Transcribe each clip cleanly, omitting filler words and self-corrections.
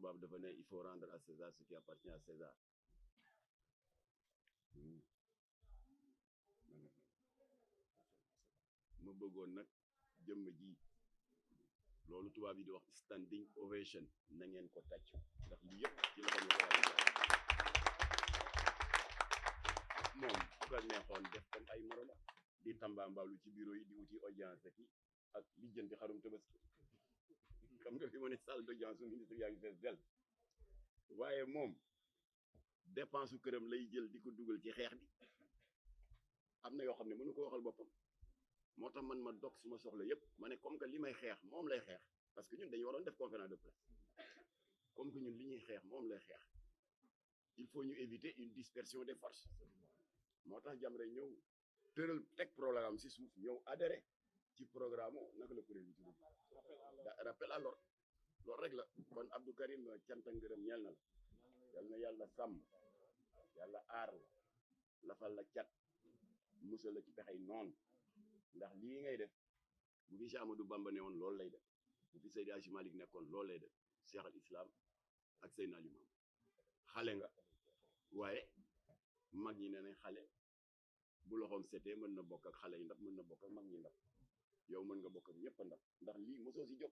tubaab dafa ne il faut rendre à César ce qui appartient à César. ma bëggoon nag jëmm ji loolu tubaab yi di wax standing ovation na ngeen ko tàcc ndax lii yëpp ci la ko ñu ko moom bu ko neexoon def comme ay moroma di tambaambaalu ci bureau yi di wuti audience ak lijjanti xarum tabaski xam nga fi ma ne salle d'audience ministre yaa ngi fees del waaye moom dépense su këram lay jël di ko dugal ci xeex bi am na yoo xam ne mënu ko waxal boppam moo tax man ma dog suma soxla yépp ma ne comme que li may xeex moom lay xeex parce que ñun dañu waroon def conférence de presse comme que ñun li ñuy xeex moom lay xeex il faut ñu éviter une dispersion des forces moo tax Jamra ñëw tëral teg programme si suuf ñëw adhéré ci programme naka la kuréel bi tudd rappel à l'ordre loolu rek la kon Abdou Karim cant ak ngërëm ñeel na la yal na yàlla sàmm yàlla aar la lafal la cat musal la ci pexey noonu ndax lii ngay def bu fi Cheikh Amadou Bamba ne woon loolu lay def bu fi Seydi Hadji Malick nekkoon loolu lay def Cheikh al Islam ak Seydina Limam xale nga waaye mag ñi ne nañ xale bu loxoom setee mën na bokk ak xale yi ndax mën na bokk ak mag ñi ndax yow mën nga bokk ak ñëpp ndax lii mosoo si jóg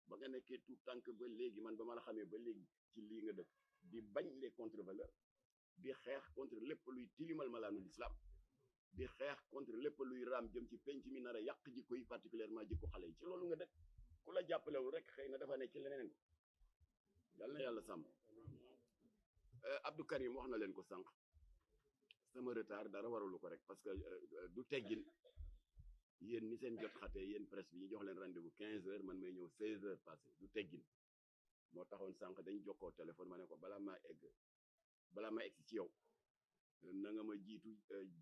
ba nga nekkee tout tànk ba léegi man ba ma la xamee ba léegi ci lii nga dëkk di bañ les contre-valeurs di xeex contre lépp luy tilimal malaanu l'islam di xeex contre lépp luy raam jëm ci penc mi nar a yàq jikko yi particulièrement jikko xale yi ci loolu nga dëkk ku la jàppalewul rek xëy na dafa ne ci leneen yal na yàlla sàmm Abdou Karim wax na leen ko sànq sama retard dara waralu ko rek parce que du teggin yéen ni seen jot xatee yéen presse bi ñu jox leen rendez-vous 15 heures man may ñëw 16 heures passé du teggin moo taxoon sànq dañ jokkoo téléphone ma ne ko balaa maa egg ci yow na nga ma jiitu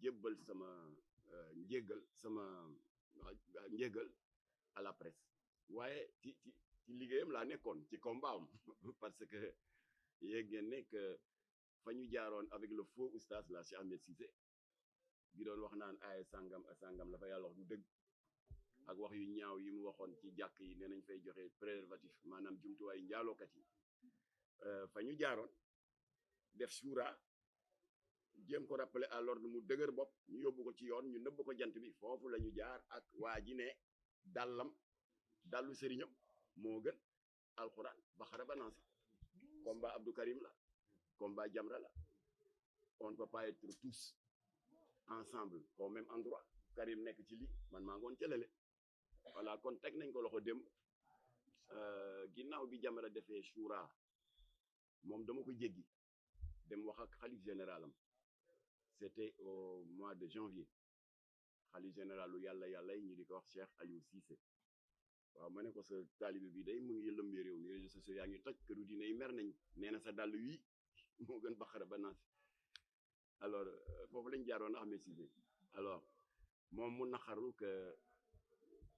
jébbal sama njéggal à la presse waaye ci liggéeyam laa nekkoon ci combat am parce que yéeg ngeen ne que fa ñu jaaroon avec le faux oustaz la Cheikh Ahmed Cissé bi doon wax naan ay sangam la fa yàlla wax du dëgg ak wax yu ñaaw yi mu waxoon ci jàkk yi nee nañ fay joxe préservatif maanaam jumtuwaay njaalookat yi fa ñu jaaroon def suura jéem ko rappeler à l'ordre mu dëgër bopp ñu yóbbu ko ci yoon ñu nëbb ko jant bi foofu la ñu jaar ak waa ji ne dallu sëriñam moo gën alxuraan baxara ba nansi combat Abdou Karim la combat Jamra la on ne peut pas être tous ensemble au même endroit Karim nekk ci lii man maa ngoon cëlale voilà kon teg nañ ko loxo dem ginnaaw bi Jamra defee shura moom dama ko jéggi dem wax ak xalif général am c'était au mois de janvier xalif général lu yàlla yi ñu di ko wax Cheikh Aliou Cissé waaw ma ne ko sa taalibe bi day mu ngi lëmbee réew mi réseaux sociaux yaa ngi toj këru diine yi mer nañ nee na sa dàll wii moo gën baxara ba naas alors foofu lañ jaaroon Ahmed Cissé alors moom mu naqaru que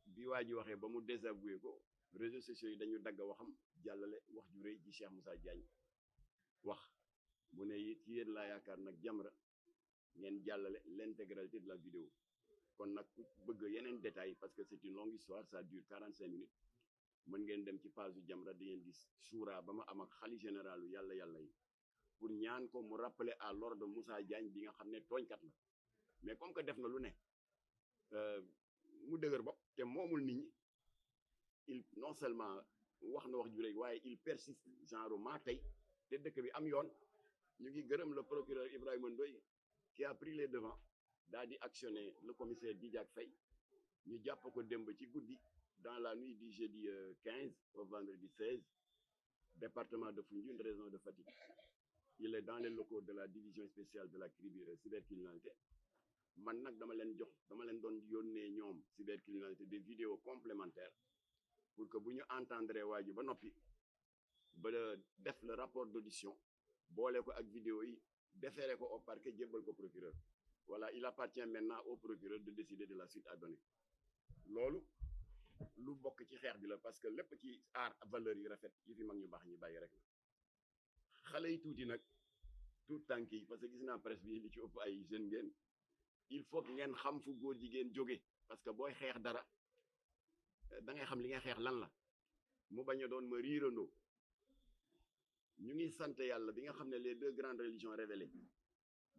bi waa ji waxee ba mu désavoué ko réseaux sociaux yi dañu dagg waxam jàllale wax ju rëy ci Cheikh Moussa Diagne wax mu ne ci yéen laa yaakaar nag Jamra ngeen jàllale l'intégralité de la vidéo kon nag ku bëgg yeneen détails parce que c'est une longue histoire ça dure 45 minutes mën ngeen dem ci page yu Jamra di ngeen gis suura ba ma am ak xali généralu yàlla yi pour ñaan ko mu rappeler à l'ordre Moussa Diagne bi nga xam ne tooñkat la mais comme que def na lu ne mu dëgër bopp te moomul nit ñi il non seulement wax na wax ju rëy waaye il persiste genre maa tey te dëkk bi am yoon ñu ngi gërëm le procureur Ibrahima Ndoye qui a pris les devants daal di actionner le commissaire Didiak Faye ñu jàpp ko démb ci guddi dans la nuit du jeudi 15 au vendredi 16 département de Foundiougne région de Fatick il est dans les locaux de la division spéciale de la cybercriminalité man nag dama leen doon yónnee ñoom cybercriminalité des vidéos complémentaires pour que bu ñu entendre waa ji ba noppi ba def le rapport d'audition boole ko ak vidéo yi déféré ko au parquet jébbal ko procureur voilà il appartient maintenant au procureur de décider de la suite à donner loolu lu bokk ci xeex bi la parce que lépp ci aar valeurs yi rafet yi fi mag ñu baax ñi bàyyi rek la xale yi tuuti nag tout tànk yi parce que gis naa presse bi li ci ëpp ay jeunes ngeen il faut que ngeen xam fu góor jigéen jóge parce que booy xeex dara da ngay xam li ngay xeex lan la mu bañ a doon ma riirandoo ñu ngi sant yàlla bi nga xam ne les deux grandes religions révélées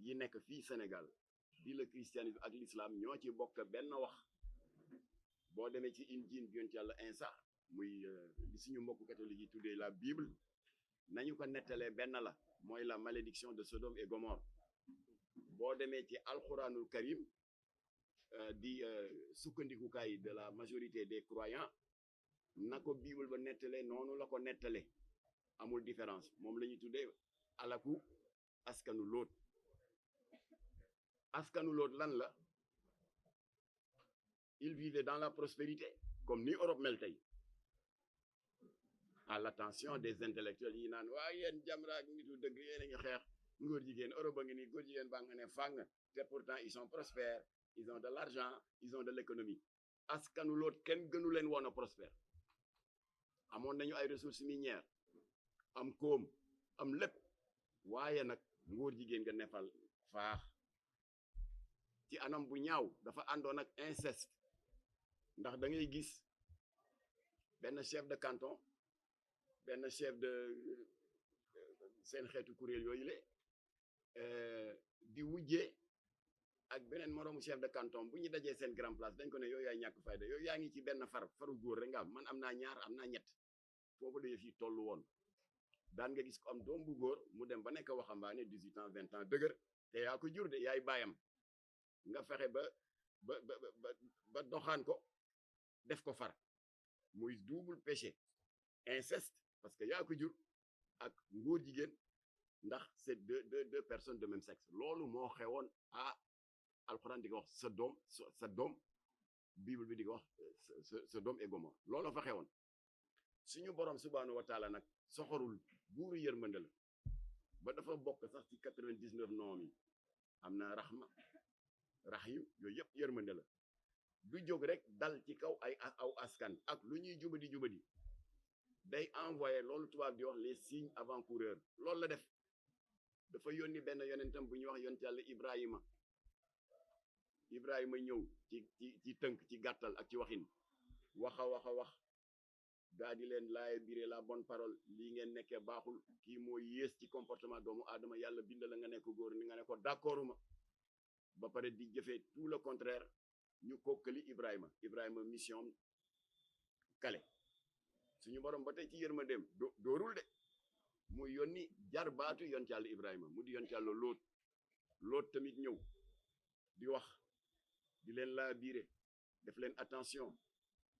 yi nekk fii Sénégal di le christianisme ak l'islam ñoo ci bokk benn wax boo demee ci injiil bi yonent yàlla Insa muy li suñu mbokku catholique yi tuddee la Bible nañu ko nettalee benn la mooy la malédiction de Sodome et Gomorrhe boo demee ci alxuraanul karim di sukkandikukaay de la majorité des croyants na ko Bible ba nettalee noonu la ko nettalee amul différence moom la ñuy tuddee alaku askanu Lóot askanu Lóot lan la il vivait dans la prospérité comme ni Europe mel tey à l'attention des intellectuels yi naan waa yéen Jamra ak nitu dëgg yéen a ngi xeex ngóor jigéen Europe a ngi nii góor jigéen baa nga ne fàng te pourtant ils sont prospères ils ont de l'argent ils ont de l'économie askanu Lóot kenn gënu leen woon a prospère amoon nañu ay ressources minières am koom am lépp waaye nag ngóor jigéen nga nefal faax ci anam bu ñaaw dafa àndoon ak inceste ndax da ngay gis benn chef de canton benn chef de seen xeetu kuréel yooyu le di wujjee ak beneen moroomu chef de canton bu ñu dajee seen grand place dañ ko ne yow yaay ñàkk fayda yow yaa ngi ci benn faru góor rek nga am man am naa ñaar am naa ñett foofu la yëf yi tollu woon daan nga gis ko am doom bu góor mu dem ba nekk waxambaane 18 ans 20 ans dëgër te yaa ko jur de yaay baayam nga fexe ba doxaan ko def ko far muy double péché inceste parce que yaa ko jur ak ngóor jigéen ndax c'est deux personnes de même sexe loolu moo xewoon alxuraan di ko wax sa doom bible bi di ko wax Sodome et Gomorrhe loolu fa xewoon suñu borom subhaanahu wa taala nag soxorul buuru yërmande la ba dafa bokk sax ci 99 noom yi am na raxma raxiim yooyu yëpp yërmande la du jóg rek dal ci kaw aw askan ak lu ñuy jubadi day envoyé loolu tubaab di wax les signes avant-coureurs loolu la def dafa yónni benn yonentam bu ñuy wax yonent yàlla Ibrahima ñëw ci tënk ci gàttal ak ci waxin wax gaa di leen laaye biré la bonne parole lii ngeen nekkee baaxul kii moo yées ci comportement doomu aadama yàlla bind la nga nekk góor ni nga ne ko d'accorduma ba pare di jëfee tout le contraire ñu kokkali Ibrahima mission kale suñu borom ba tey ci yërmandeem doorul de mu yónni jarbaatu yonent yàlla Ibrahima mu di yonent yàlla Lóot tamit ñëw di wax di leen laa biire def leen attention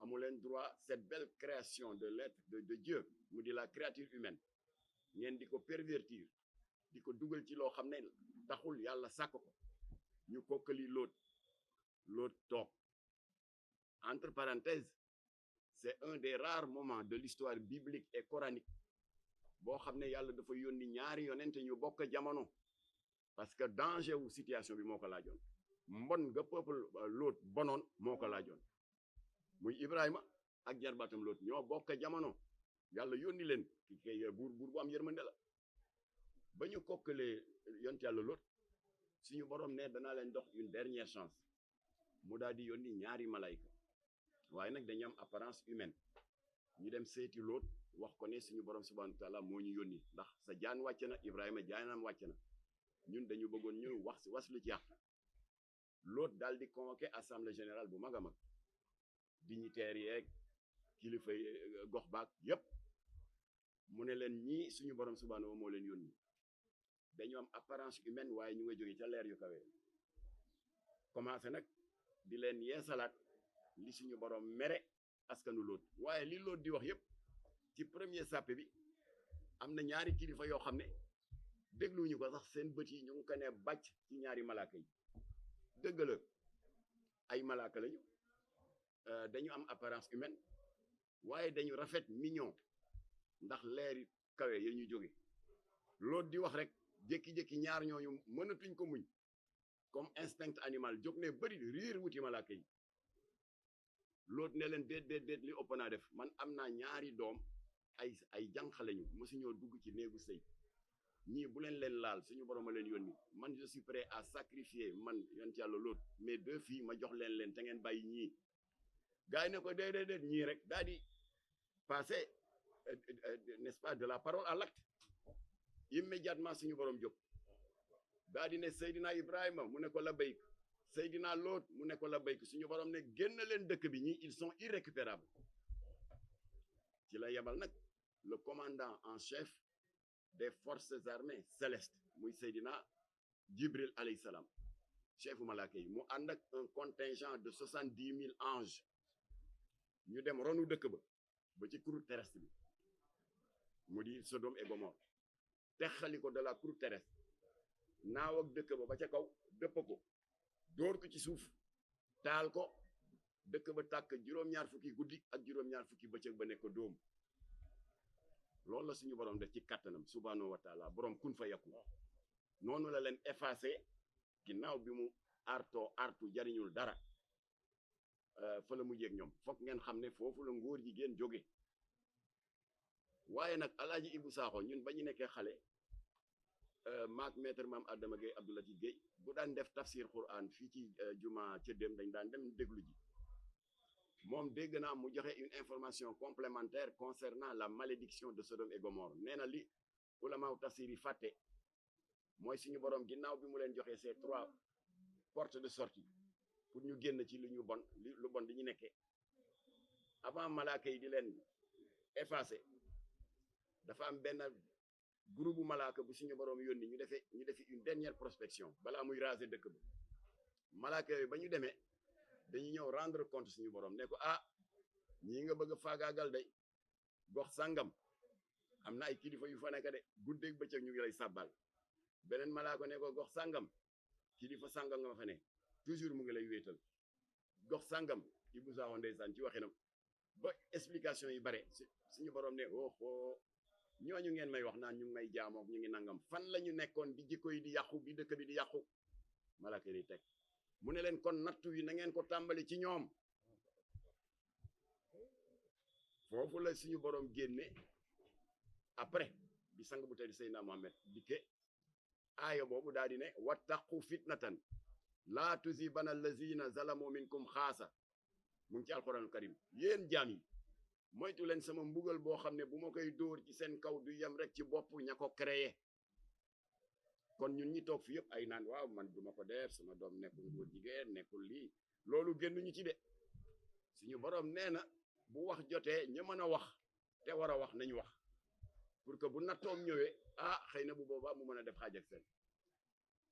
amu leen droit cette belle création de l'être de Dieu mu di la créature humaine ngeen di ko pervertir di ko dugal ci loo xam ne taxul yàlla sàkk ko ñu kokkali Lóot toog entre parenthèses c'est un des rares moments de l'histoire biblique et coranique boo xam ne yàlla dafa yónni ñaari yonent ñu bokk jamono parce que danger wu situation bi moo ko laajoon mbon nga peuple Lóot bonoon moo ko laajoon muy Ibrahima ak jarbaatam Lóot ñoo bokk jamono yàlla yónni leen ki kay buur bu am yërmande la ba ñu kokkalee yonent yàlla Lóot suñu borom ne danaa leen dox une dernière chance mu daal di yónni ñaari malayka waaye nag dañu am apparence humaine ñu dem seeti Lóot wax ko ne suñu borom subhanahu wa taala moo ñu yónni ndax sa jaan wàcc na Ibrahima jaanam wàcc na ñun dañu bëggoon ñu was lu ci yàq Lóot daal di convoqué assemblée générale bu mag a mag dignitaires yeeg kilifa gox baak yépp mu ne leen ñii suñu borom subhanahu moo leen yónni dañu am apparence humaine waaye ñu nga jóge ca leer yu kawe commencé nag di leen yeesalaat li suñu borom mere askanu Lóot waaye li Lóot di wax yépp ci premier sàppe bi am na ñaari kilifa yoo xam ne dégluñu ko sax seen bët yi ñu ngi ko ne bàcc ci ñaari malaaka yi dëgg la ay malaaka lañu dañu am apparence humaine waaye dañu rafet mignon ndax leeri kawe ya ñu jóge Lóot di wax rek jékki-jékki ñaar ñooñu mënatuñ ko muñ comme instinct animal jóg ne bëri riir wuti malaaka yi Lóot ne leen déet li ëpp naa def man am naa ñaari doom ay jànq lañu mësuñoo dugg ci néegu sëy ñii bu leen laal suñu borom a leen yónni man je suis prêt à sacrifier man yonent yàlla Lóot mes 2 filles ma jox leen te ngeen bàyyi ñii gars yi ne ko déedéet ñii rek daal di passer n'est-ce pas de la parole à l'acte immédiatement suñu borom jóg daa di ne Seydina Ibrahima mu ne ko la bayk Seydina Lot mu ne ko la bayk suñu borom ne génn leen dëkk bi ñi ils sont irrécupérables ci la yebal nag le commandant en chef des forces armées célestes muy Seydina Jibril alayhi salaam chefu malaaka yi mu ànd ak un contingent de 70 000 anges ñu dem ronu dëkk ba ci croûte terrestre bi mu di Sodome et Gomorrhe texali ko de la croûte terrestre naaw ak dëkk ba ca kaw dëpp ko dóor ko ci suuf taal ko dëkk ba tàkk juróom-ñaar fukki guddi ak juróom-ñaar fukki bëccëg ba nekk dóom loolu la suñu borom def ci kàttanam subhanahu wa taala borom kun fa yakun noonu la leen effacé ginnaaw bi mu artu jariñul dara fa la mujjee ak ñoom foog ngeen xam ne foofu la ngóor jigéen jóge waaye nag alaaji Ibu Saaxo ñun ba ñu nekkee xale maak maître maam Adama Gueye Abdoulaye Gueye bu daan def tafsir Quran fii ci juma ca dem dañ daan dem déglu ji moom dégg naa mu joxe une information complémentaire concernant la malédiction de Sodome et Gomorrhe nee na li ulamaaw tafsir yi fàtte mooy suñu borom ginnaaw bi mu leen joxe ces 3 portes de sortie pour ñu génn ci lu bon di ñu nekkee avant malaaka yi di leen effacé dafa am benn groupe bu malaaka bu suñu borom yónni ñu defi une dernière prospection balaa muy raser dëkk ba malaaka yooyu ba ñu demee dañuy ñëw rendre compte suñu borom ne ko ñii nga bëgg a faagaagal day gox sàngam am na ay kilifa yu fa nekk de guddeeg bëccëg ñu ngi lay sàbbal beneen malaaka ne ko gox sàngam kilifa sàngam nga fa ne toujours mu ngi lay wéetal gox sàngam Ibou Sakho ndeysaan ci waxinam ba explication yi bare suñu borom ne ñooñu ngeen may wax naan ñu ngi may jaamook ñu ngi nangam fan la ñu nekkoon bi jikko yi di yàqu bi dëkk bi di yàqu malaaka yi teg mu ne leen kon nattu wi na ngeen ko tàmbali ci ñoom foofu la suñu borom génne après bi sang bu tedd Seydina Mohamed dikke aaya boobu daal di ne wattaqu fitnatan laa tusibanna allazina zalamu minkum xaasa mu ngi ci alquranul karim yéen jaam yi moytu leen sama mbugal boo xam ne bu ma koy dóor ci seen kaw du yem rek ci bopp ña ko créé kon ñun ñi toog fi yëpp ay naan waaw man duma ko def sama doom nekkul góor jigéen nekkul lii loolu génnuñu ci de suñu borom nee na bu wax jotee ña mën a wax te war a wax nañu wax pour que bu nattoom ñëwee xëy na bu boobaa mu mën a def xaaj ak seen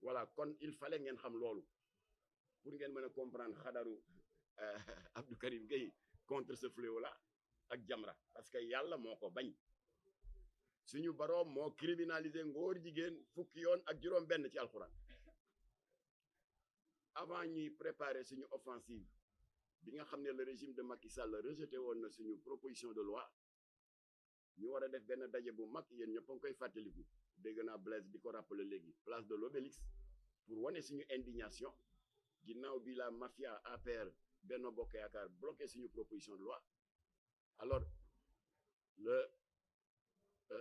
voilà kon il fallait ngeen xam loolu pour ngeen mën a comprendre xadaru Abdou Karim Gueye contre ce fléau là ak Jamra parce que yàlla moo ko bañ suñu boroom moo criminalisé ngóor jigéen fukki yoon ak juróom benn ci alxuraan avant ñuy préparer suñu offensive bi nga xam ne le régime de Macky Sall rejeté woon na suñu proposition de loi ñu war a def benn daje bu mag yéen ñëpp a ngi koy fàttaliku dégg naa Blaise di ko rappeler léegi place de l'Obélisque pour wane suñu indignation ginnaaw bi la mafia APR Benno Bokk Yaakaar bloqué suñu proposition de loi alors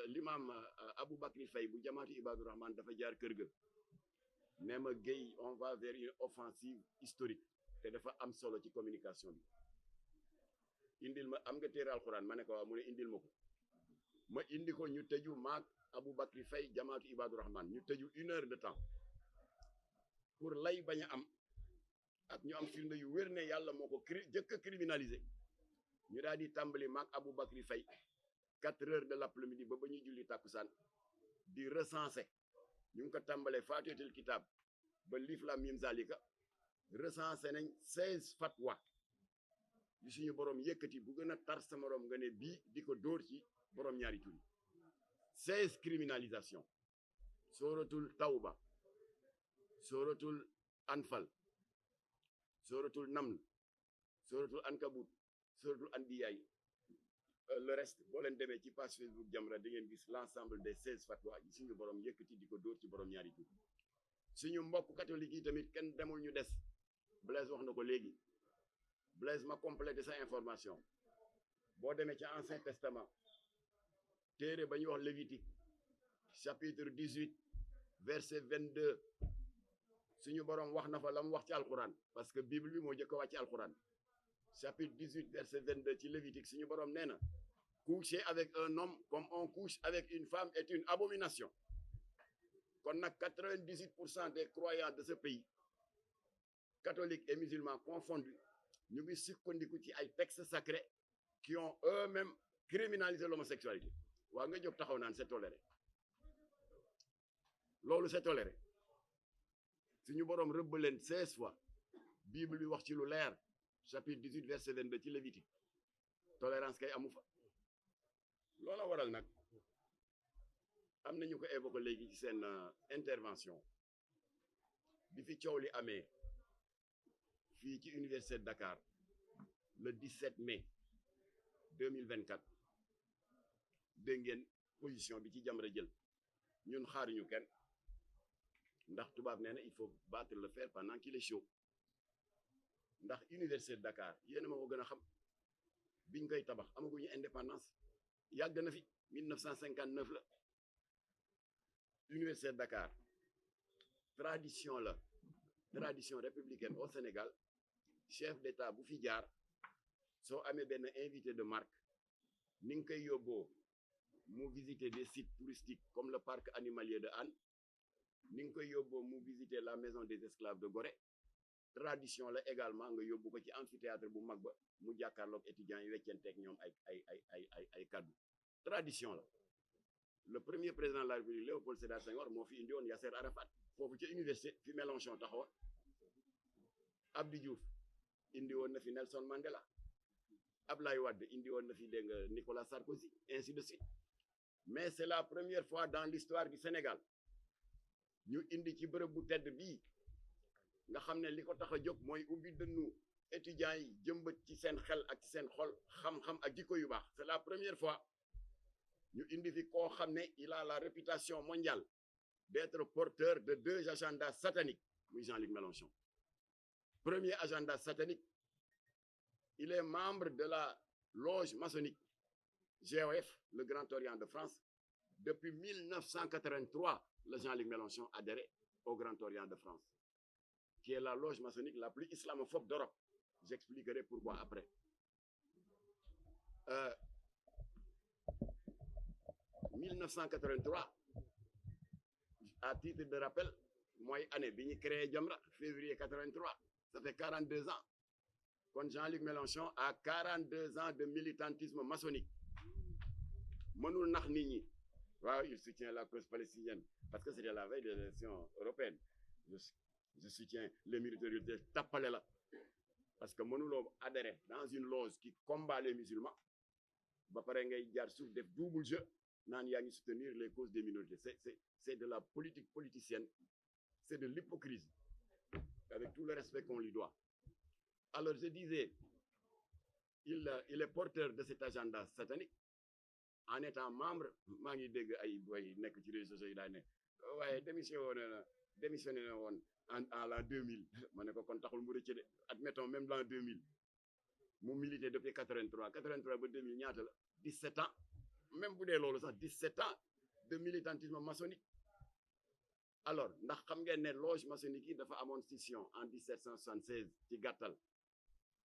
l'imam Aboubacry Faye bu jamaatu Ibadou Rahman dafa jaar kër ga nee ma Gueye on va vers une offensive historique te dafa am solo ci communication bi indil ma am nga téere alxuraan ma ne ko waaw mu ne indil ma ko ma indi ko ñu tëju maak Aboubacry Faye jamaatu Ibadou Rahman ñu tëju 1 heure de temps pour lay bañ a am ak ñu am firnde yu wér ne yàlla moo ko jëkk a criminalisé ñu daal di tàmbali maak Aboubacry Faye 4 heures de l'après-midi ba ñuy julli tàkkusaan di recenser ñu ngi ko tàmbalee Faatihatul Kitaab ba Liif Laam Miim Zaalika recenser nañ 16 fatwa yu suñu borom yëkkati bu gën a tar sa morom nga ne bii di ko dóor ci borom ñaari tur 16 criminalisation sooratul Tawba sooratul Anfal sooratul Naml sooratul Ankabut sooratul Anbiya le reste boo leen demee ci page Facebook Jamra di ngeen gis l'ensemble des 16 fatwa yi suñu borom yëkkati di ko dóor ci borom ñaari tur suñu mbokk catholique yi tamit kenn demul ñu des Blaise wax na ko léegi Blaise ma complété sa information boo demee ci Ancien Testament téere ba ñuy wax Lévitique chapitre 18 verset 22 suñu borom wax na fa la mu wax ci alquran parce que bible bi moo jëkk a wàcc ci alquran chapitre 18 verset 22 ci Lévitique suñu borom nee na coucher avec un homme comme on couche avec une femme est une abomination kon nag 98% des croyants de ce pays catholiques et musulmans confondus ñu ngi sukkandiku ci ay textes sacrés qui ont eux-mêmes criminalisé l'homosexualité waa nga jóg taxaw naan c'est toléré loolu c'est toléré suñu boroom rëbb leen 16 fois Bible bi wax ci lu leer chapitre 18 verset 22 ci Lévitique tolérance kay amu fa loola waral nag am nañu ko évoqué léegi ci seen intervention bi fi coow li amee fii ci université de Dakar le 17 mai 2024 dégg ngeen position bi ci Jamra jël ñun xaaruñu kenn ndax tubaab nee na il faut battre le fer pendant qu'il est chaud ndax université de Dakar yéen a ma ko gën a xam biñ koy tabax amaguñu indépendance yàgg na fi 1959 la université de Dakar tradition républicaine au Sénégal chef d'État bu fi jaar soo amee benn invité de marque ni nga koy yóbboo mu visiter des sites touristiques comme le parc animalier de Hann ni nga koy yóbboo mu visiter la maison des esclaves de Gorée tradition la également nga yóbbu ko ci amphithéâtre bu mag ba mu jàkkaarloog étudiants yi weccanteeg ñoom ay kaddu tradition la le premier président de la République Léopold Sédar Senghor moo fi indi woon Yasser Arafat foofu ci université fi Mélenchon taxawoon Abdou Diouf indi woon na fi Nelson Mandela Ablaye Wade indi woon na fi dégg nga Nicolas Sarkozy ainsi de suite mais c'est la première fois dans l'histoire du Sénégal ñu indi ci bërëb bu tedd bii nga xam ne li ko tax a jóg mooy ubbi dënnu étudiants yi jëmbat ci seen xel ak ci seen xol xam-xam ak jikko yu baax c'est la première fois ñu indi fi koo xam ne il a la réputation mondiale d'être porteur de 2 agendas sataniques muy Jean-Luc Mélenchon premier agenda satanique il est membre de la loge maçonnique GOF le Grand Orient de France depuis 1983 le Jean-Luc Mélenchon adhéré au Grand Orient de France qui est la loge maçonnique la plus islamophobe d'Europe j'expliquerai pourquoi après 1983 à titre de rappel mooy année bi ñu créé Jamra février 83 ça fait 42 ans kon Jean-Luc Mélenchon a 42 ans de militantisme maçonnique mënul nax nit ñi waaw il soutient la cause palestinienne parce que c'était la veille des élections européennes je soutiens les minorités tappale la parce que mënuloo adhérer dans une loge qui combat les musulmans ba pare ngay jaar suuf def double jeu naan yaa ngi soutenir les causes des minorités c'est de la politique politicienne c'est de l'hypocrisie avec tout le respect qu'on lui doit alors je disais il est porteur de cet agenda satanique en étant membre maa ngi dégg ay boy nekk ci réseaux sociaux yi daay ne waaye démissionné na woon en l'an 2000 ma ne ko kon taxul mu rëcc de admettons même l'an 2000 mu milité depuis 83 ba 2000 ñaata la 17 ans même bu dee loolu sax 17 ans de militantisme maçonnique alors ndax xam ngeen ne loge maçonnique yi dafa amoon scission en 1776 ci gàttal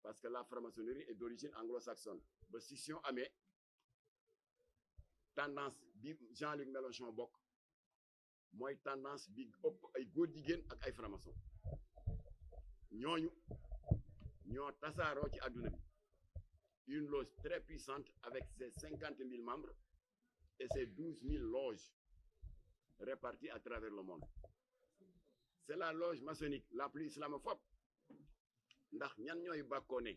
parce que la franc-maçonnerie est d'origine anglo-saxonne ba scission amee tendance bi Jean-Luc Mélenchon bokk mooy tendance bi ëpp ay góor jigéen ak ay franc-maçon ñooñu ñoo tasaaroo ci àdduna bi une loge très puissante avec ses 50 000 membres et ses 12 000 loges réparties à travers le monde c'est la loge maçonnique la plus islamophobe ndax ñan ñooy bàkkoo ne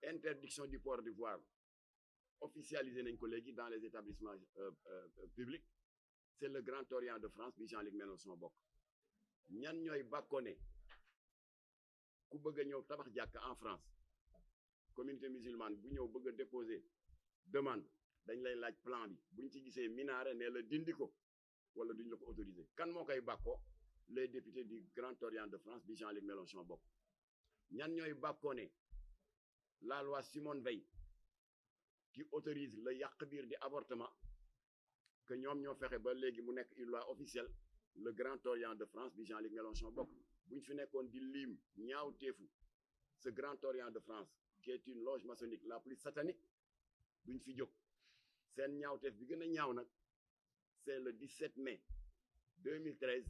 interdiction du port du voile officialisé nañ ko léegi dans les établissements publics c'est le Grand Orient de France bi Jean-Luc Mélenchon bokk ñan ñooy bàkkoo ne ku bëgg a ñëw tabax jàkk en France communauté musulmane bu ñëw bëgg a déposer demande dañ lay laaj plan bi buñ ci gisee minaret ne la dindi ko wala duñ la ko autoriser kan moo koy bàkkoo les députés du Grand Orient de France bi Jean-Luc Mélenchon bokk ñan ñooy bàkkoo ne la loi Simone Veil qui autorise le yàq biir di avortement que ñoom ñoo fexe ba léegi mu nekk une loi officielle le Grand Orient de France bi Jean-Luc Mélenchon bokk buñ fi nekkoon di lim ñaaw teefu ce Grand Orient de France qui est une loge maçonnique la plus satanique duñ fi jóg seen ñaawteef bi gën a ñaaw nag c'est le 17 mai 2013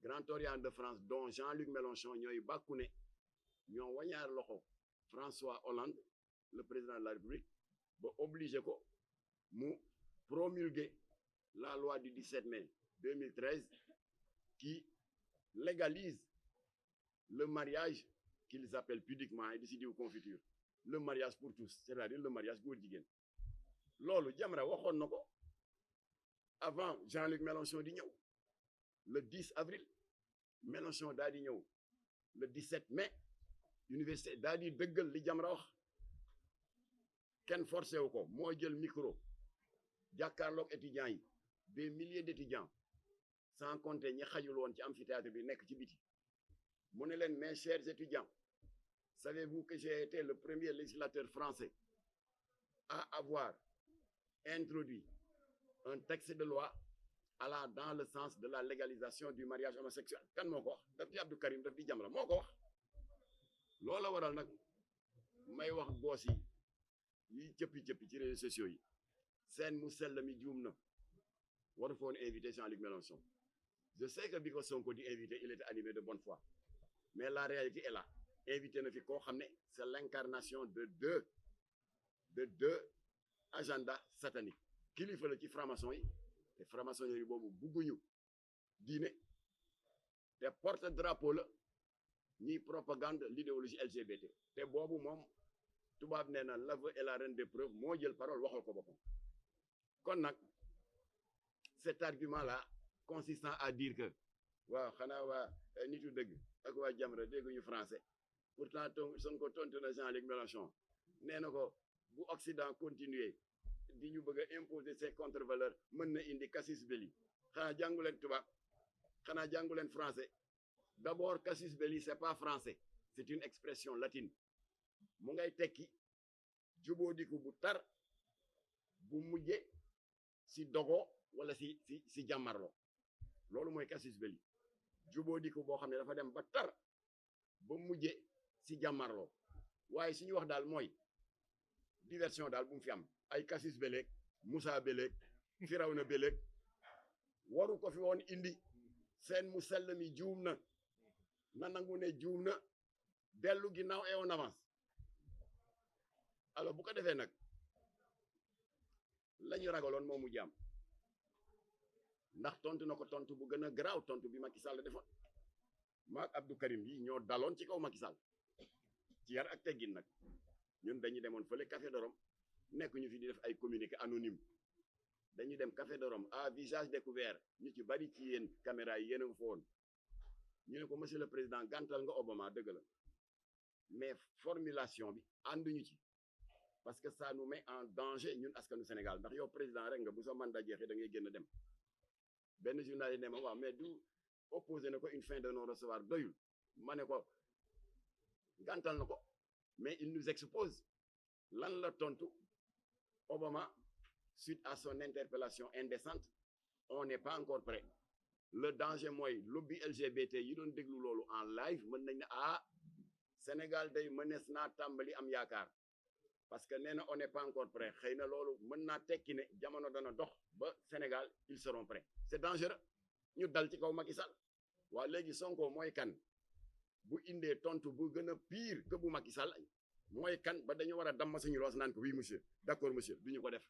Grand Orient de France dont Jean-Luc Mélenchon ñooy bàkku ne ñoo wañaar loxo François Hollande le président de la République ba obligé ko mu promulguer la loi du 17 mai 2013 qui légalise le mariage qu'ils appellent pudiquement et di si diw confiture le mariage pour tous c'est-à-dire le mariage góor jigéen loolu Jamra waxoon na ko avant Jean-Luc Mélenchon di ñëw le 10 avril Mélenchon daal di ñëw le 17 mai université daal di dëggal li Jamra wax kenn forcé wu ko moo jël micro jàkkaarloog étudiants yi des milliers d'étudiants sans compter ñi xajul woon ci amphithéâtre bi nekk ci biti mu ne leen mes chers étudiants savez-vous que j'ai été le premier législateur français à avoir introduit un texte de loi allant dans le sens de la légalisation du mariage homosexuel kan moo ko wax daf di Abdou Karim daf di Jamra moo ko wax loola waral nag may wax boos yi cëppi-cëppi ci réseaux sociaux yi seen mu sell mi juum na waru foon invité Jean-Luc Mélenchon je sais que bi ko Sonko di invité il était animé de bonne foi mais la réalité est là invité na fi koo xam ne c'est l'incarnation de deux agendas sataniques kilifa la ci franc-maçon yi te franc-maçon yi boobu bugguñu diine te porte drapeau la ñiy propagande l'idéologie LGBT te boobu moom tubaab nee na l'aveu est la reine des preuves moo jël parole waxal ko boppam kon nag cet argument là consistant à dire que waaw xanaa waa nitu dëgg ak waa Jamra dégguñu français pourtant Sonko tontu na Jean-Luc Mélenchon nee na ko bu Occident continuer di ñu bëgg a imposer ses contre-valeurs mën na indi casus belli xanaa jàngu leen tubaab xanaa jàngu leen français d'abord casus belli c'est pas français c'est une expression latine mu ngay tekki jubóodiku bu tar bu mujje si dogo wala si jàmmarloo loolu mooy casus belli jubóodiku boo xam ne dafa dem ba tar ba mujje si jàmmarloo waaye suñu wax daal mooy diversion daal bu mu fi am ay casus belleeg Moussa belleeg Firawna belleeg waru ko fi woon indi seen mu sell mi juum na nangu ne juum na dellu ginnaaw et on avance alors bu ko defee nag la ñu ragaloon moomu jaam ndax tontu na ko tontu bu gën a garaaw tontu bi Macky Sall defoon maak Abdou Karim yi ñoo daloon ci kaw Macky Sall ci yar ak teggin nag ñun dañu demoon fële Café de Rome nekk ñu fi di def ay communiqué anonyme dañu dem Café de Rome à visage découvert ñu ci bari ci yéen caméra yi yéen a nga fa woon ñu ne ko monsieur le président gàntal nga Obama dëgg la mais formulation bi ànduñu ci parce que ça nous met en danger ñun askanu Sénégal ndax yow président rek nga bu sa mandat jeexee da ngay génn dem benn journaliste ne ma waaw mais du opposé na ko une fin de non recevoir doyul ma ne ko gàntal na ko mais il nous expose lan la tontu Obama suite à son interpellation indécente on n'est pas encore prêt le danger mooy lobby LGBT yi doon déglu loolu en live mën nañ ne Sénégal day mënees naa tàmbali am yaakaar parce que nee na on n'est pas encore prêt xëy na loolu mën naa tekki ne jamono dana dox ba Sénégal ils seront prêts c'est dangereux ñu dal ci kaw Macky Sall waa léegi Sonko mooy kan bu indee tontu bu gën a pire que bu Macky Sall mooy kan ba dañu war a damm suñu loos naan ko oui monsieur d'accord monsieur du ñu ko def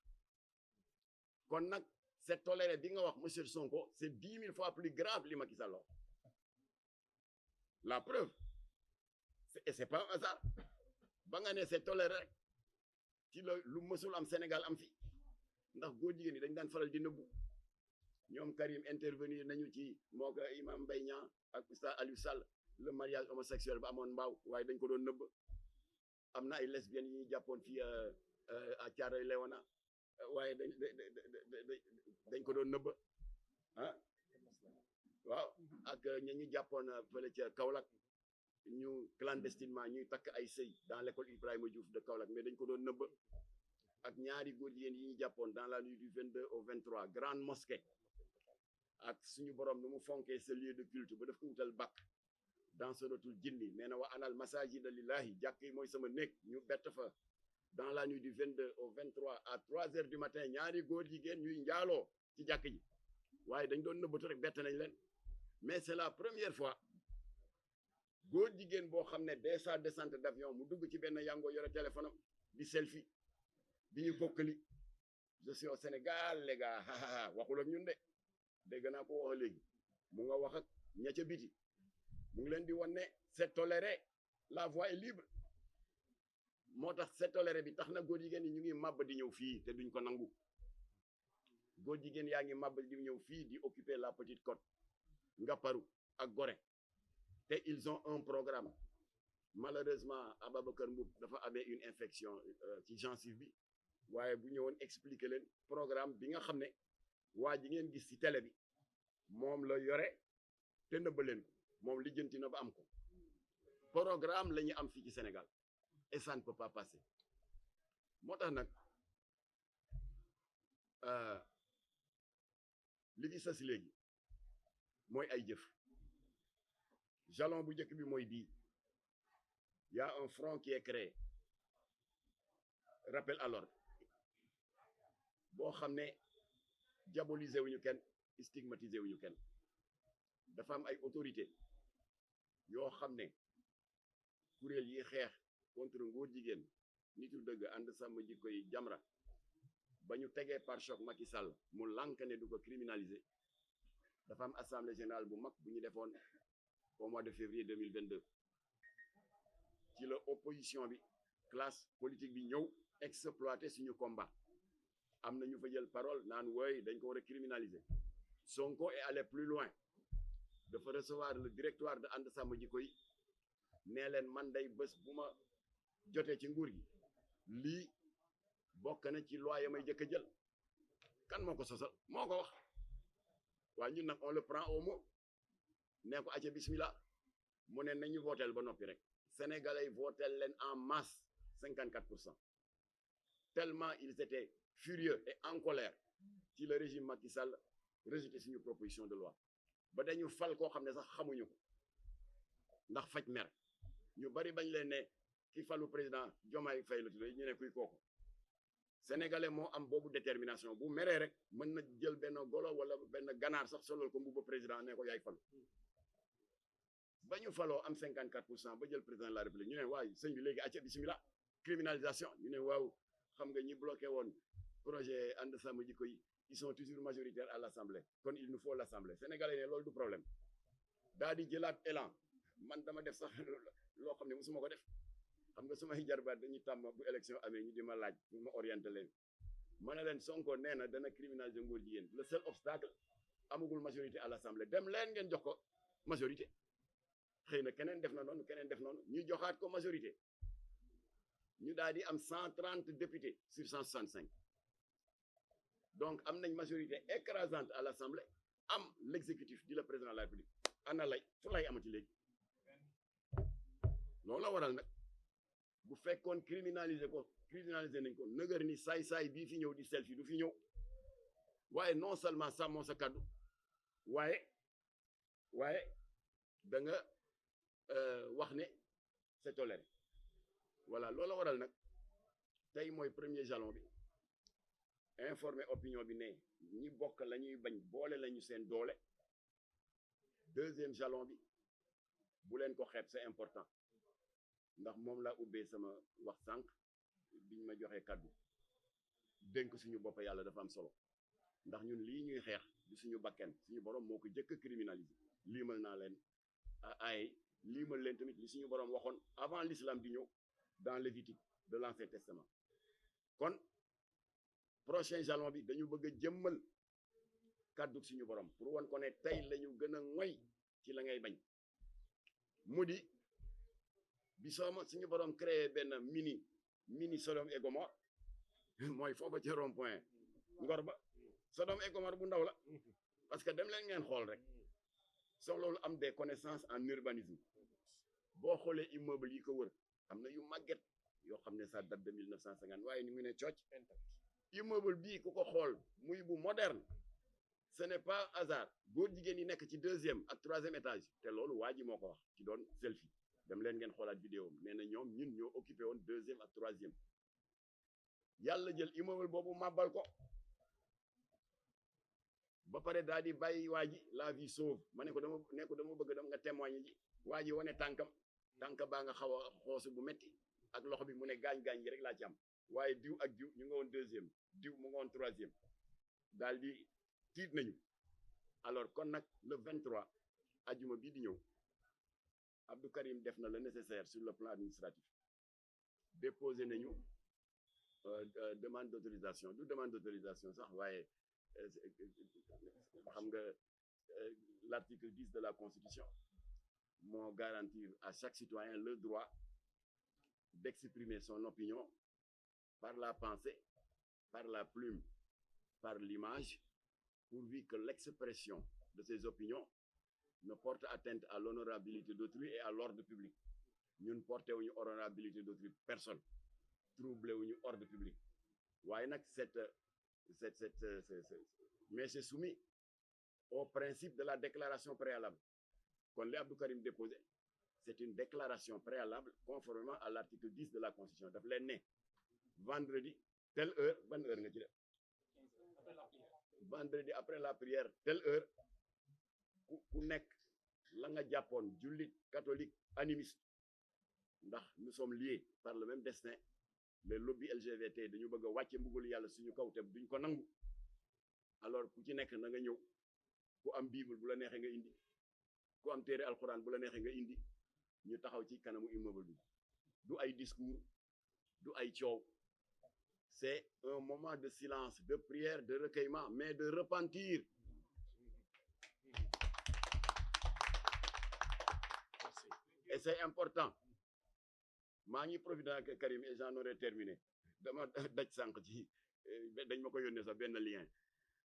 kon nag c'est toléré bi nga wax monsieur Sonko c'est 10 000 fois plus grave li Macky Sall wax la preuve et c'est pas un hasard ba nga ne c'est toléré rek ci la lu mësul am Sénégal am fi ndax góor jigéen ñi dañ daan faral di nëbbu ñoom Karim intervenir nañu ci moo ko Imam Mbaye Niang ak Oustaz Aliou Sall le mariage homosexuel ba amoon mbaaw waaye dañ ko doon nëbb am na ay lesbiennes yi ñuy jàppoon fii à Thiaroye Léona waaye dañ ko doon nëbb waaw ak ñu jàppoon fële ca Kaolack ñu clandestinement ñuy takk ay sëy dans l'école Ibrahima Diouf de Kaolack mais dañ ko doon nëbb ak ñaari góor jigéen yi ñu jàppoon dans la nuit du 22 au 23 grande mosquée ak suñu borom nu mu fonkee ce lieu de culte ba daf ko wutal bakk dans suratul jinni nee na wa anal masajida lillahi jàkk yi mooy sama néeg ñu bett fa dans la nuit du 22 au 23 à 3 heures du matin ñaari góor jigéen ñuy njaaloo ci jàkk ji waaye dañ doon nëbbatu rek bett nañ leen mais c'est la première fois góor jigéen boo xam ne dès sa descente d'avion mu dugg ci benn yango yore téléphone am di selfie di ñu bokkali je suis au Sénégal les gars waxul ak ñun de dégg naa ko wax léegi mu nga wax ak ña ca biti mu ngi leen di wan ne c'est toléré la voie est libre moo tax c'est toléré bi tax na góor jigéen yi ñu ngi màbb di ñëw fii te duñ ko nangu góor jigéen yaa ngi màbb di ñëw fii di occuper la Petite Côte Ngaparou ak Gorée te ils ont un programme malheureusement Ababacar Mboup dafa amee une infection ci gencive bi waaye bu ñëwoon expliquer leen programme bi nga xam ne waa ji ngeen gis ci télé bi moom la yore te nëbba leen ko moom lijjanti na ba am ko programme la ñu am fii ci Sénégal et ça ne peut pas passer moo tax nag li fi sës léegi mooy ay jëf jalon bu njëkk bi mooy bii y a un front qui est créé rappel à l'ordre boo xam ne diaboliser wuñu kenn stigmatiser wuñu kenn dafa am ay autorité yoo xam ne kuréel yi xeex contre ngóor jigéen nitu dëgg ànd sàmm jikko yi Jamra ba ñu tegee par choc Macky Sall mu lànk ne du ko criminaliser dafa am assemblée générale bu mag bu ñu defoon au mois de février 2022 ci la opposition bi classe politique bi ñëw exploiter suñu combat am na ñu fa jël parole naan wooy dañ ko war a criminaliser Sonko est allé plus loin dafa recevoir le directoire de ànd sàmm jikko yi nee leen man day bés bu ma jotee ci nguur gi lii bokk na ci loi ya may jëkk a jël kan moo ko sosal moo ko wax waaye ñun nag on le prend au mot nee ko acca bismillah mu ne nañu votel ba noppi rek sénégalais yi votel leen en masse 54% tellement ils étaient furieux et en colère ci le régime Macky Sall rejeté suñu proposition de loi ba dañu fal koo xam ne sax xamuñu ko ndax faj mer ñu bari bañ leen ne ki falu président Diomaye Faye la tudd ñu ne kuy kooku sénégalais moo am boobu détermination bu meree rek mën na jël benn golo wala benn ganaar sax solol ko mbubba président ne ko yaay falu ba ñu faloo am 54% ba jël président de la république ñu ne waaye sëñ bi léegi acca bismillah criminalisation ñu ne waaw xam nga ñi bloqué woon projet ànd sàmm jikko yi ils sont toujours majoritaires à l'assemblée kon il nous faut l'assemblée sénégalais ne loolu du problème daa di jëlaat élan man dama def sax loo xam ne musuma ko def xam nga sumay jarbaat dañuy tàmm bu élection amee ñu di ma laaj pour ma orienter leen ma ne leen Sonko nee na dana criminaliser ngóor jigéen le seul obstacle amagul majorité à l'assemblée dem leen ngeen jox ko majorité xëy na keneen def na noonu keneen def noonu ñu joxaat ko majorité ñu daal di am 130 députés sur 165 donc am nañ majorité écrasante à l'assemblée am l'exécutif di le président de la république ana lay fu lay amati léegi loolu la waral nag bu fekkoon criminaliser nañ ko nëgër ni saay-saay bii fi ñëw di selfie du fi ñëw waaye non seulement sàmmoo sa kaddu waaye da nga wax ne c'est toléré voilà loolu la waral nag tey mooy premier jalon bi informer opinion bi ne ñi bokk la ñuy bañ boole lañu seen doole deuxième jalon bi bu leen ko xeeb c'est important ndax moom laa ubbee sama wax sànq biñ ma joxee kàddu dénk suñu bopp yàlla dafa am solo ndax ñun lii ñuy xeex di suñu bakken suñu borom moo ko jëkk a criminaliser liimal naa leen ay liimal leen tamit li suñu borom waxoon avant l'islam di ñëw dans Lévitique de l'Ancien Testament kon prochain jalon bi dañu bëgg a jëmmal kàddu suñu borom pour wan ko ne tey lañu gën a ngoy ci la ngay bañ mu di bi suñu borom créé benn mini Sodome et Gomorrhe mooy foofa ci rond point ngor ba Sodome et Gomorrhe bu ndaw la parce que dem leen ngeen xool rek soo loolu am des connaissances en urbanisme boo xoolee immeuble yi ko wër am na yu màgget yoo xam ne ça date de 1950 waaye ni mu ne cooc immeuble bii ku ko xool muy bu moderne ce n'est pas hasard góor jigéen yi nekk ci deuxième ak troisième étage te loolu waa ji moo ko wax ci doon selfie dem leen ngeen xoolaat vidéo nee na ñoom ñun ñoo occupé woon deuxième ak troisième yàlla jël immeuble boobu màbbal ko ba pare daal di bàyyi waa ji la vie sauve ma ne ko dama bëgg dama nga témoigner ji waa ji wane tànk baa nga xaw a xoosu bu metti ak loxo bi mu ne gaañ-gaañ yi rek laa ci am waaye diw ak diw ñu nga woon deuxième diw mu nga woon troisième daal di tiit nañu alors kon nag le 23 ajuma bii di ñëw Abdou Karim def na le nécessaire sur le plan administratif déposé nañu demande d'autorisation du demande d'autorisation sax waaye xam nga l'article 10 de la Constitution moo garantir à chaque citoyen le droit d'exprimer son opinion par la pensée, par la plume, par l'image, pourvu que l'expression de ses opinions ne porte atteinte à l'honorabilité d'autrui et à l'ordre public. ñun porté wuñu honorabilité d'autrui personne, troublé wuñu ordre public. waaye nag mais c'est soumis au principe de la déclaration préalable. Kon li Abdou Karim déposé, c'est une déclaration préalable conformément à l'article 10 de la Constitution. daf leen ne vendredi telle heure ban heure nga ci def vendredi après la prière telle heure ku nekk la nga jàppoon jullit catholique animiste ndax nous sommes liés par le même destin. les lobby LGBT dañu bëgg a wàcce mbugalu yàlla suñu kaw te duñ ko nangu. alors ku ci nekk na nga ñëw ku am bible bu la neexee nga indi ku am téere alxuraan bu la neexee nga indi ñu taxaw ci kanamu immeuble bi du ay discours du ay coow. c'est un moment de silence, de prière, de recueillement, mais de repentir. Et c'est important. maa ngi profité ak Karim et j'en aurais terminé dama daj sànq ci dañ ma ko yónnee sax benn lien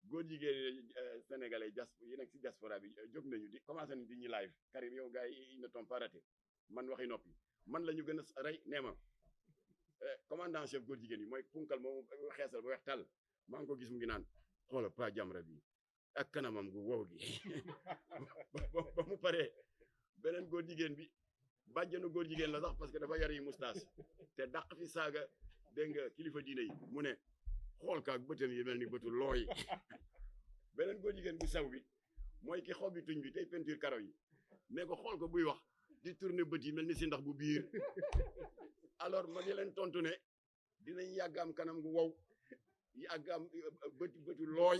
góor jigéen sénégalais yi nekk ci diaspora bi jóg nañu di commencé nañu di ñu live. Karim yow gars yi ils ne t'ont pas raté man waxi noppi man la ñu gën a rey nee ma commandant chef góor jigéen yi mooy punkal moomu xeesal ba weex tàll maa ngi ko gis mu ngi naan xoola Pa Jamra bi ak kanamam gu wow gi ba mu paree beneen góor jigéen bi bàjjanu góor jigéen la sax parce que dafa yar yi moustache te dàq fi saaga dégg nga kilifa diine yi mu ne xool kaak bëtam yi mel ni bëtu looy beneen góor jigéen bu sew bi mooy ki xob bi tuñ bi tey peinture karaw yi ne ko xool ko buy wax di tourner bët yi mel ni si ndax bu biir. alors ma di leen tontu ne dinañ yàgg am kanam gu wow yàgg am bëtu looy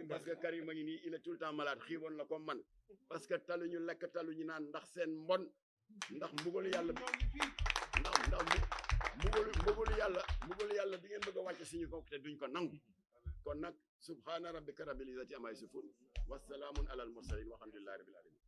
parce que Karim a ngi nii il est tout le temps malade xiiboon la comme man parce que taluñu lekk taluñu naan ndax seen mbon ndax mbugalu yàlla ndax mbugalu yàlla bi ngeen bëgg a wàcc suñu kaw te duñ ko nangu. kon nag subhaana rabbika rabbil izzati amma yasifun wa salaamun alal mursalin walhamdulillahi rabbil alamin.